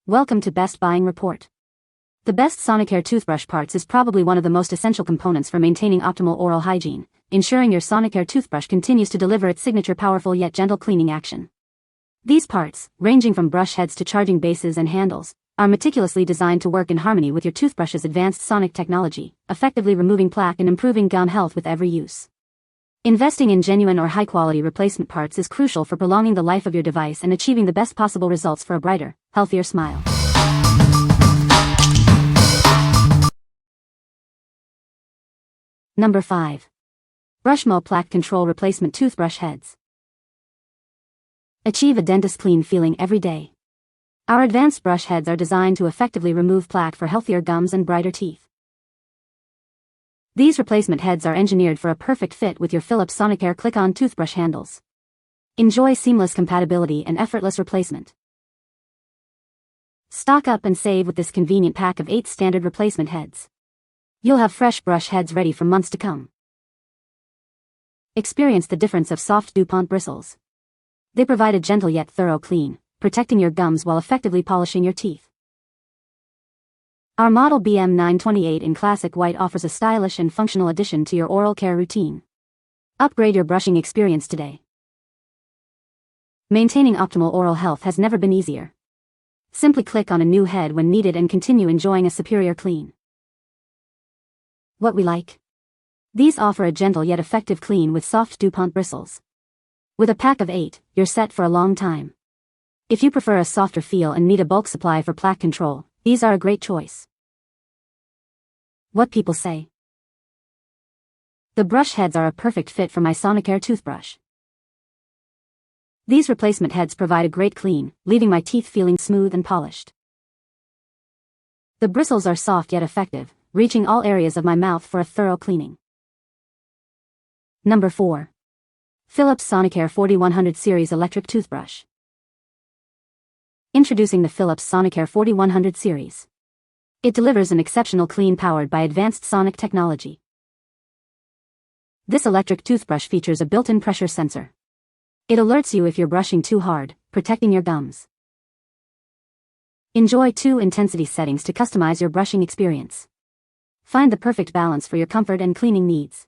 Welcome to Best Buying Report. The best Sonicare toothbrush parts is probably one of the most essential components for maintaining optimal oral hygiene, ensuring your Sonicare toothbrush continues to deliver its signature powerful yet gentle cleaning action. These parts, ranging from brush heads to charging bases and handles, are meticulously designed to work in harmony with your toothbrush's advanced sonic technology, effectively removing plaque and improving gum health with every use. Investing in genuine or high-quality replacement parts is crucial for prolonging the life of your device and achieving the best possible results for a brighter, healthier smile. Number 5. Brushmo Plaque Control Replacement Toothbrush Heads. Achieve a dentist-clean feeling every day. Our advanced brush heads are designed to effectively remove plaque for healthier gums and brighter teeth. These replacement heads are engineered for a perfect fit with your Philips Sonicare click-on toothbrush handles. Enjoy seamless compatibility and effortless replacement. Stock up and save with this convenient pack of 8 standard replacement heads. You'll have fresh brush heads ready for months to come. Experience the difference of soft DuPont bristles. They provide a gentle yet thorough clean, protecting your gums while effectively polishing your teeth. Our model BM928 in classic white offers a stylish and functional addition to your oral care routine. Upgrade your brushing experience today. Maintaining optimal oral health has never been easier. Simply click on a new head when needed and continue enjoying a superior clean. What we like? These offer a gentle yet effective clean with soft DuPont bristles. With a pack of 8, you're set for a long time. If you prefer a softer feel and need a bulk supply for plaque control, these are a great choice. What people say. The brush heads are a perfect fit for my Sonicare toothbrush. These replacement heads provide a great clean, leaving my teeth feeling smooth and polished. The bristles are soft yet effective, reaching all areas of my mouth for a thorough cleaning. Number 4. Philips Sonicare 4100 Series Electric Toothbrush. Introducing the Philips Sonicare 4100 Series. It delivers an exceptional clean powered by advanced sonic technology. This electric toothbrush features a built-in pressure sensor. It alerts you if you're brushing too hard, protecting your gums. Enjoy 2 intensity settings to customize your brushing experience. Find the perfect balance for your comfort and cleaning needs.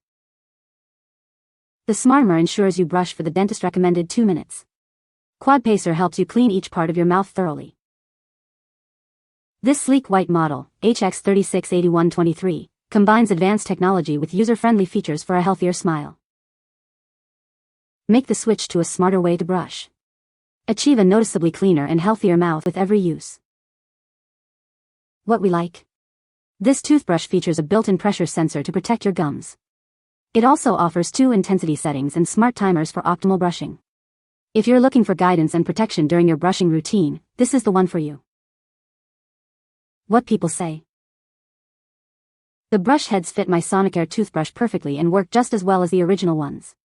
The Smarmer ensures you brush for the dentist recommended 2 minutes. Quad Pacer helps you clean each part of your mouth thoroughly. This sleek white model, HX368123, combines advanced technology with user-friendly features for a healthier smile. Make the switch to a smarter way to brush. Achieve a noticeably cleaner and healthier mouth with every use. What we like? This toothbrush features a built-in pressure sensor to protect your gums. It also offers 2 intensity settings and smart timers for optimal brushing. If you're looking for guidance and protection during your brushing routine, this is the one for you. What people say. The brush heads fit my Sonicare toothbrush perfectly and work just as well as the original ones.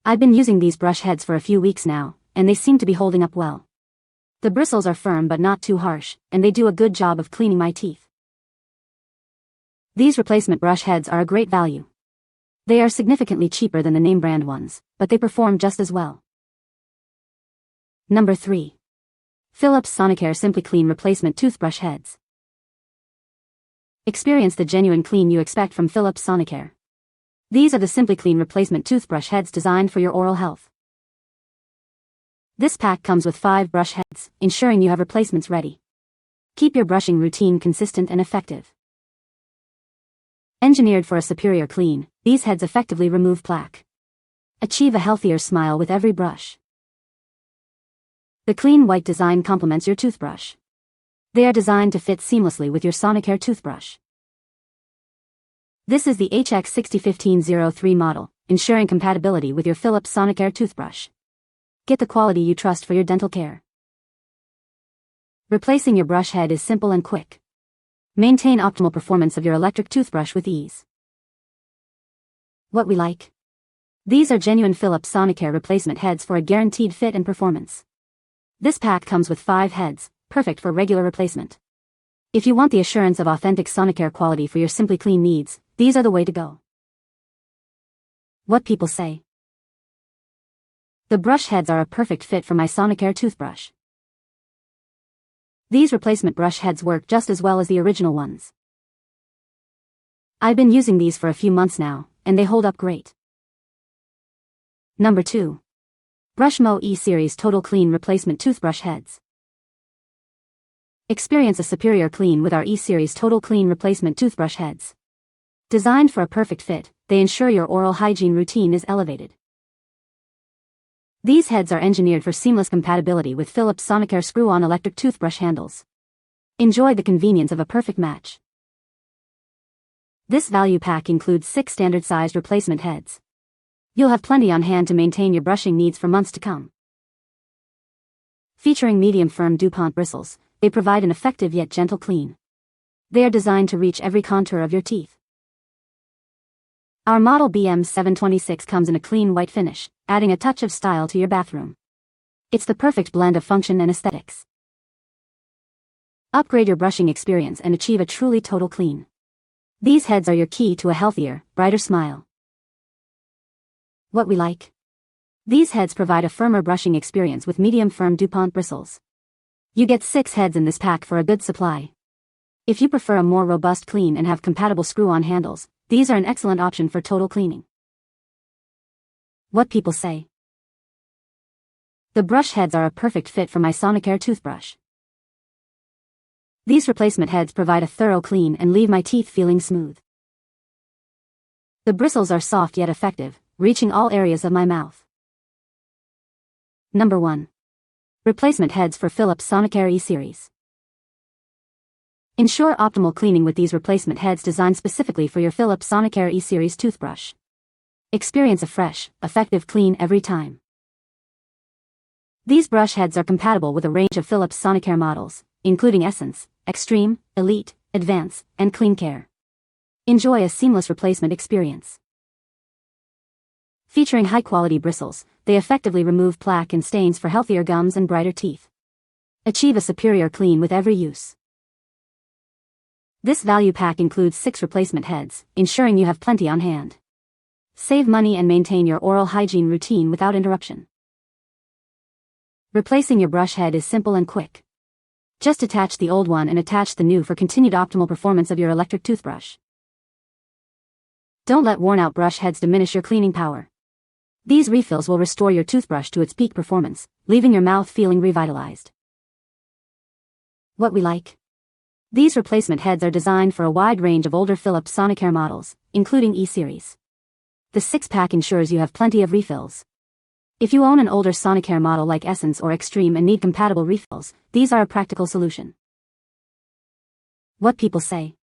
I've been using these brush heads for a few weeks now, and they seem to be holding up well. The bristles are firm but not too harsh, and they do a good job of cleaning my teeth. These replacement brush heads are a great value. They are significantly cheaper than the name brand ones, but they perform just as well. Number 3. Philips Sonicare SimplyClean Replacement Toothbrush Heads. Experience the genuine clean you expect from Philips Sonicare. These are the SimplyClean replacement toothbrush heads designed for your oral health. This pack comes with 5 brush heads, ensuring you have replacements ready. Keep your brushing routine consistent and effective. Engineered for a superior clean, these heads effectively remove plaque. Achieve a healthier smile with every brush. The clean white design complements your toothbrush. They are designed to fit seamlessly with your Sonicare toothbrush. This is the HX601503 model, ensuring compatibility with your Philips Sonicare toothbrush. Get the quality you trust for your dental care. Replacing your brush head is simple and quick. Maintain optimal performance of your electric toothbrush with ease. What we like? These are genuine Philips Sonicare replacement heads for a guaranteed fit and performance. This pack comes with 5 heads, perfect for regular replacement. If you want the assurance of authentic Sonicare quality for your SimplyClean needs, these are the way to go. What people say. The brush heads are a perfect fit for my Sonicare toothbrush. These replacement brush heads work just as well as the original ones. I've been using these for a few months now, and they hold up great. Number 2. Brushmo E-Series Total Clean Replacement Toothbrush Heads. Experience a superior clean with our E-Series Total Clean Replacement Toothbrush Heads. Designed for a perfect fit, they ensure your oral hygiene routine is elevated. These heads are engineered for seamless compatibility with Philips Sonicare screw-on electric toothbrush handles. Enjoy the convenience of a perfect match. This value pack includes 6 standard-sized replacement heads. You'll have plenty on hand to maintain your brushing needs for months to come. Featuring medium firm DuPont bristles, they provide an effective yet gentle clean. They are designed to reach every contour of your teeth. Our model BM726 comes in a clean white finish, adding a touch of style to your bathroom. It's the perfect blend of function and aesthetics. Upgrade your brushing experience and achieve a truly total clean. These heads are your key to a healthier, brighter smile. What we like? These heads provide a firmer brushing experience with medium firm DuPont bristles. You get 6 heads in this pack for a good supply. If you prefer a more robust clean and have compatible screw-on handles, these are an excellent option for total cleaning. What people say. The brush heads are a perfect fit for my Sonicare toothbrush. These replacement heads provide a thorough clean and leave my teeth feeling smooth. The bristles are soft yet effective, reaching all areas of my mouth. Number 1. Replacement heads for Philips Sonicare E-Series. Ensure optimal cleaning with these replacement heads designed specifically for your Philips Sonicare E-Series toothbrush. Experience a fresh, effective clean every time. These brush heads are compatible with a range of Philips Sonicare models, including Essence, Extreme, Elite, Advance, and Clean Care. Enjoy a seamless replacement experience. Featuring high-quality bristles, they effectively remove plaque and stains for healthier gums and brighter teeth. Achieve a superior clean with every use. This value pack includes 6 replacement heads, ensuring you have plenty on hand. Save money and maintain your oral hygiene routine without interruption. Replacing your brush head is simple and quick. Just attach the old one and attach the new for continued optimal performance of your electric toothbrush. Don't let worn-out brush heads diminish your cleaning power. These refills will restore your toothbrush to its peak performance, leaving your mouth feeling revitalized. What we like? These replacement heads are designed for a wide range of older Philips Sonicare models, including E-Series. The 6-pack ensures you have plenty of refills. If you own an older Sonicare model like Essence or Extreme and need compatible refills, these are a practical solution. What people say.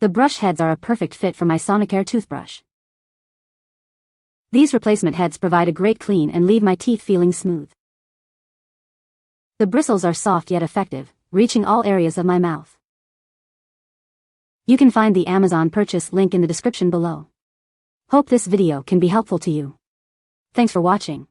The brush heads are a perfect fit for my Sonicare toothbrush. These replacement heads provide a great clean and leave my teeth feeling smooth. The bristles are soft yet effective, reaching all areas of my mouth. You can find the Amazon purchase link in the description below. Hope this video can be helpful to you. Thanks for watching.